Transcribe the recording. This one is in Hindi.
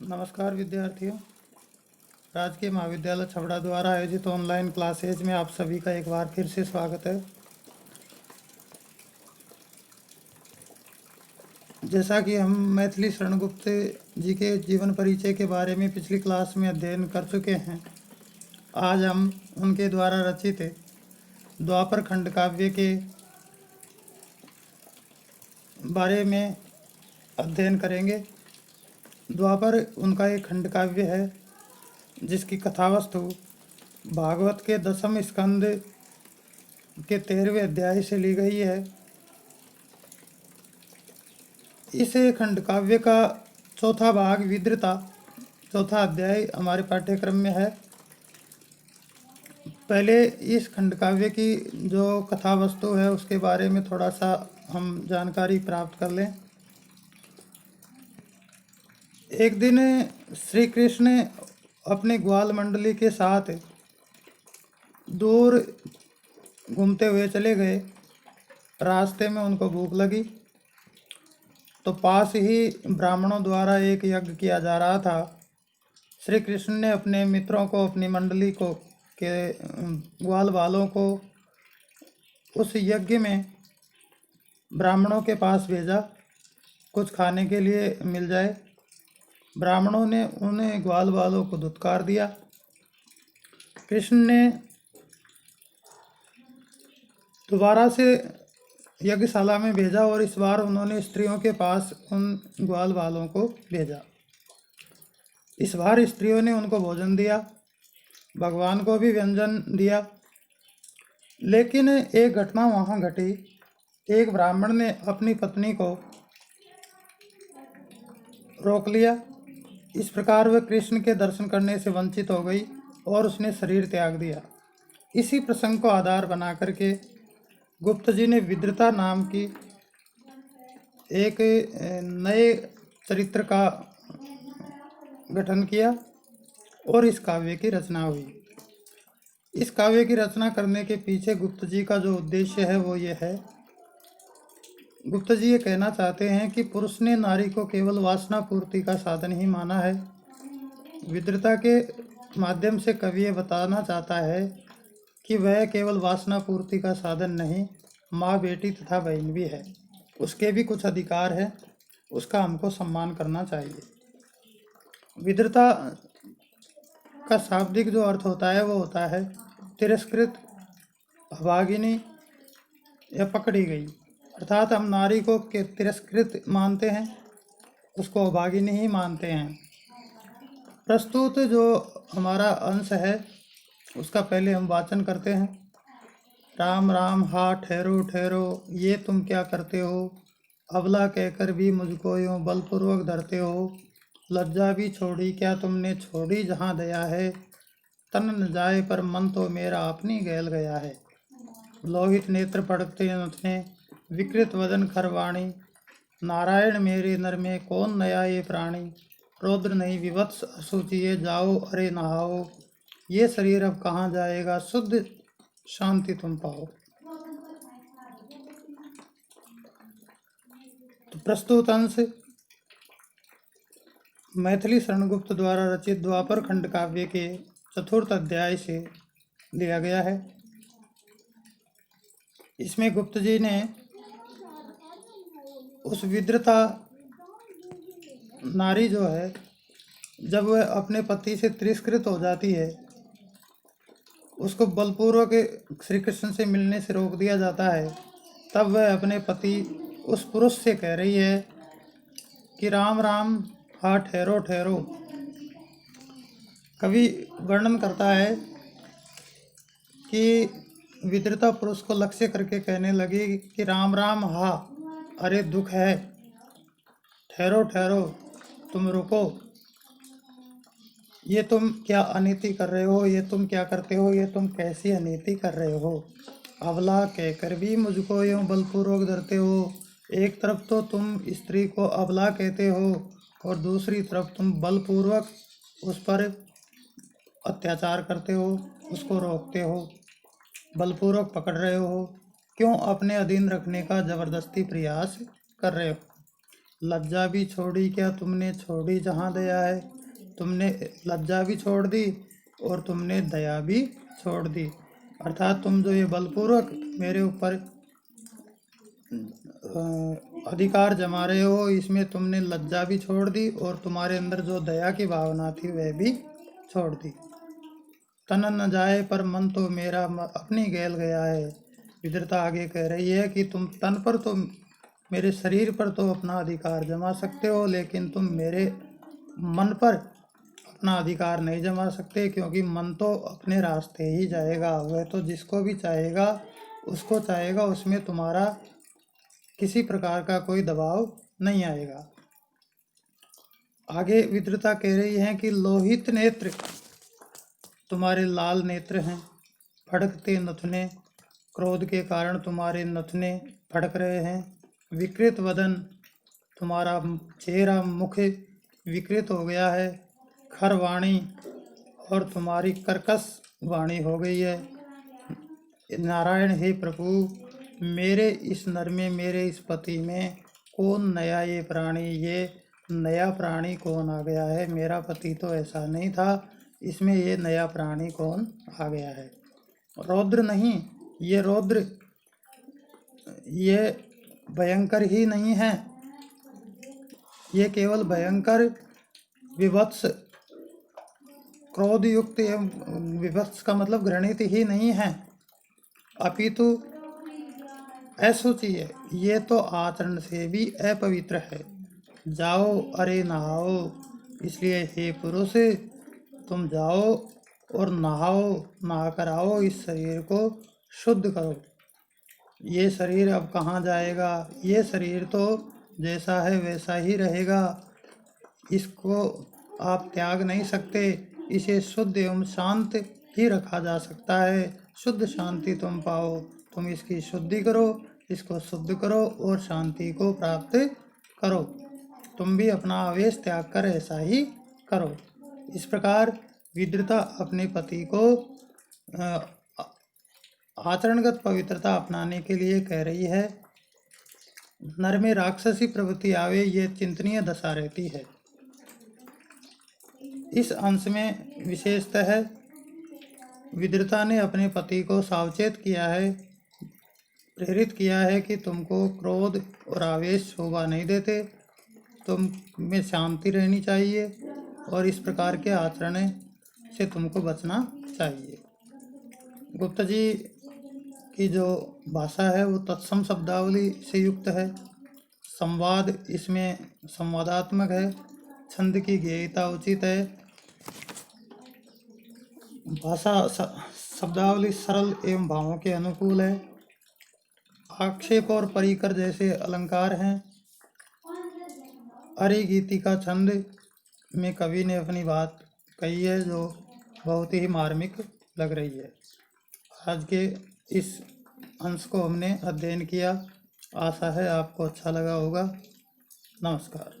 नमस्कार विद्यार्थियों। राजकीय महाविद्यालय छबड़ा द्वारा आयोजित ऑनलाइन क्लासेज में आप सभी का एक बार फिर से स्वागत है। जैसा कि हम मैथिली शरण गुप्त जी के जीवन परिचय के बारे में पिछली क्लास में अध्ययन कर चुके हैं, आज हम उनके द्वारा रचित द्वापर खंड काव्य के बारे में अध्ययन करेंगे। द्वापर उनका एक खंड काव्य है जिसकी कथावस्तु भागवत के 10वें स्कंद के 13वें अध्याय से ली गई है। इस खंड काव्य का चौथा भाग विद्रता, चौथा अध्याय हमारे पाठ्यक्रम में है। पहले इस खंड काव्य की जो कथा वस्तु है उसके बारे में थोड़ा सा हम जानकारी प्राप्त कर लें। एक दिन श्री कृष्ण अपने ग्वाल मंडली के साथ दूर घूमते हुए चले गए। रास्ते में उनको भूख लगी तो पास ही ब्राह्मणों द्वारा एक यज्ञ किया जा रहा था। श्री कृष्ण ने अपने मित्रों को, अपनी मंडली को के ग्वाल वालों को उस यज्ञ में ब्राह्मणों के पास भेजा, कुछ खाने के लिए मिल जाए। ब्राह्मणों ने उन्हें ग्वाल वालों को धुतकार दिया। कृष्ण ने दोबारा से यज्ञशाला में भेजा और इस बार उन्होंने स्त्रियों के पास उन ग्वाल वालों को भेजा। इस बार स्त्रियों ने उनको भोजन दिया, भगवान को भी व्यंजन दिया। लेकिन एक घटना वहाँ घटी। एक ब्राह्मण ने अपनी पत्नी को रोक लिया। इस प्रकार वह कृष्ण के दर्शन करने से वंचित हो गई और उसने शरीर त्याग दिया। इसी प्रसंग को आधार बना करके गुप्त जी ने विद्रता नाम की एक नए चरित्र का गठन किया और इस काव्य की रचना हुई। इस काव्य की रचना करने के पीछे गुप्त जी का जो उद्देश्य है वो ये है। गुप्त जी ये कहना चाहते हैं कि पुरुष ने नारी को केवल वासना पूर्ति का साधन ही माना है। विद्रता के माध्यम से कवि ये बताना चाहता है कि वह केवल वासना पूर्ति का साधन नहीं, माँ, बेटी तथा बहन भी है। उसके भी कुछ अधिकार है, उसका हमको सम्मान करना चाहिए। विद्रता का शाब्दिक जो अर्थ होता है वो होता है तिरस्कृत, अभागिनी या पकड़ी गई। अर्थात हम नारी को तिरस्कृत मानते हैं, उसको अभागिनी ही मानते हैं। प्रस्तुत जो हमारा अंश है उसका पहले हम वाचन करते हैं। राम राम हा ठहरो ठहरो, ये तुम क्या करते हो। अबला कहकर भी मुझको यूँ बलपूर्वक धरते हो। लज्जा भी छोड़ी क्या तुमने छोड़ी जहाँ दया है। तन न जाए पर मन तो मेरा अपनी गैल गया है। लोहित नेत्र पड़कते नथने, विकृत वदन खरवाणी। नारायण मेरे नर में कौन नया ये प्राणी। रौद्र नहीं विवत्स अशुचिए, जाओ अरे नहाओ। ये शरीर अब कहाँ जाएगा, शुद्ध शांति तुम पाओ। तो प्रस्तुत अंश मैथिली शरण गुप्त द्वारा रचित द्वापर खंड काव्य के चतुर्थ अध्याय से लिया गया है। इसमें गुप्त जी ने उस विद्रता नारी जो है, जब वह अपने पति से तिरस्कृत हो जाती है, उसको बलपूर्वक श्री कृष्ण से मिलने से रोक दिया जाता है, तब वह अपने पति उस पुरुष से कह रही है कि राम राम हा ठहरो ठहरो। कवि वर्णन करता है कि विद्रता पुरुष को लक्ष्य करके कहने लगी कि राम राम हा, अरे दुख है। ठहरो ठहरो, तुम रुको। ये तुम क्या अनीति कर रहे हो, ये तुम क्या करते हो, ये तुम कैसी अनीति कर रहे हो। अबला कहकर भी मुझको यूँ बलपूर्वक धरते हो। एक तरफ तो तुम स्त्री को अबला कहते हो और दूसरी तरफ तुम बलपूर्वक उस पर अत्याचार करते हो, उसको रोकते हो, बलपूर्वक पकड़ रहे हो। क्यों अपने अधीन रखने का जबरदस्ती प्रयास कर रहे हो। लज्जा भी छोड़ी क्या तुमने, छोड़ी जहाँ दया है। तुमने लज्जा भी छोड़ दी और तुमने दया भी छोड़ दी। अर्थात तुम जो ये बलपूर्वक मेरे ऊपर अधिकार जमा रहे हो, इसमें तुमने लज्जा भी छोड़ दी और तुम्हारे अंदर जो दया की भावना थी वह भी छोड़ दी। तन न जाए पर मन तो मेरा अपनी गैल गया है। विद्रता आगे कह रही है कि तुम तन पर तो, मेरे शरीर पर तो अपना अधिकार जमा सकते हो, लेकिन तुम मेरे मन पर अपना अधिकार नहीं जमा सकते, क्योंकि मन तो अपने रास्ते ही जाएगा। वह तो जिसको भी चाहेगा उसको चाहेगा, उसमें तुम्हारा किसी प्रकार का कोई दबाव नहीं आएगा। आगे विद्रता कह रही है कि लोहित नेत्र, तुम्हारे लाल नेत्र हैं, फड़कते नथने, क्रोध के कारण तुम्हारे नथने फड़क रहे हैं। विकृत वदन, तुम्हारा चेहरा मुख विकृत हो गया है। खर वाणी, और तुम्हारी कर्कश वाणी हो गई है। नारायण हे प्रभु, मेरे इस नर में, मेरे इस पति में कौन नया ये प्राणी, ये नया प्राणी कौन आ गया है। मेरा पति तो ऐसा नहीं था, इसमें ये नया प्राणी कौन आ गया है। रौद्र नहीं, ये रौद्र ये भयंकर ही नहीं है, ये केवल भयंकर विभत्स, क्रोध युक्त एवं विभत्स का मतलब घृणित ही नहीं है, अपितु अशुचि है। ये तो आचरण से भी अपवित्र है। जाओ अरे नहाओ, इसलिए हे पुरुष तुम जाओ और नहाओ, नहा कर आओ, इस शरीर को शुद्ध करो। ये शरीर अब कहाँ जाएगा, ये शरीर तो जैसा है वैसा ही रहेगा, इसको आप त्याग नहीं सकते। इसे शुद्ध एवं शांत ही रखा जा सकता है। शुद्ध शांति तुम पाओ, तुम इसकी शुद्धि करो, इसको शुद्ध करो और शांति को प्राप्त करो। तुम भी अपना आवेश त्याग कर ऐसा ही करो। इस प्रकार विद्रता अपने पति को आचरणगत पवित्रता अपनाने के लिए कह रही है। नर में राक्षसी प्रवृत्ति आवे, ये चिंतनीय दशा रहती है। इस अंश में विशेषतः विद्रता ने अपने पति को सावचेत किया है, प्रेरित किया है कि तुमको क्रोध और आवेश शोभा नहीं देते, तुम में शांति रहनी चाहिए और इस प्रकार के आचरण से तुमको बचना चाहिए। गुप्ता जी की जो भाषा है वो तत्सम शब्दावली से युक्त है। संवाद इसमें संवादात्मक है। छंद की गेयता उचित है। भाषा शब्दावली सरल एवं भावों के अनुकूल है। आक्षेप और परिकर जैसे अलंकार हैं। अरे गीति का छंद में कवि ने अपनी बात कही है जो बहुत ही मार्मिक लग रही है। आज के इस अंश को हमने अध्ययन किया, आशा है आपको अच्छा लगा होगा। नमस्कार।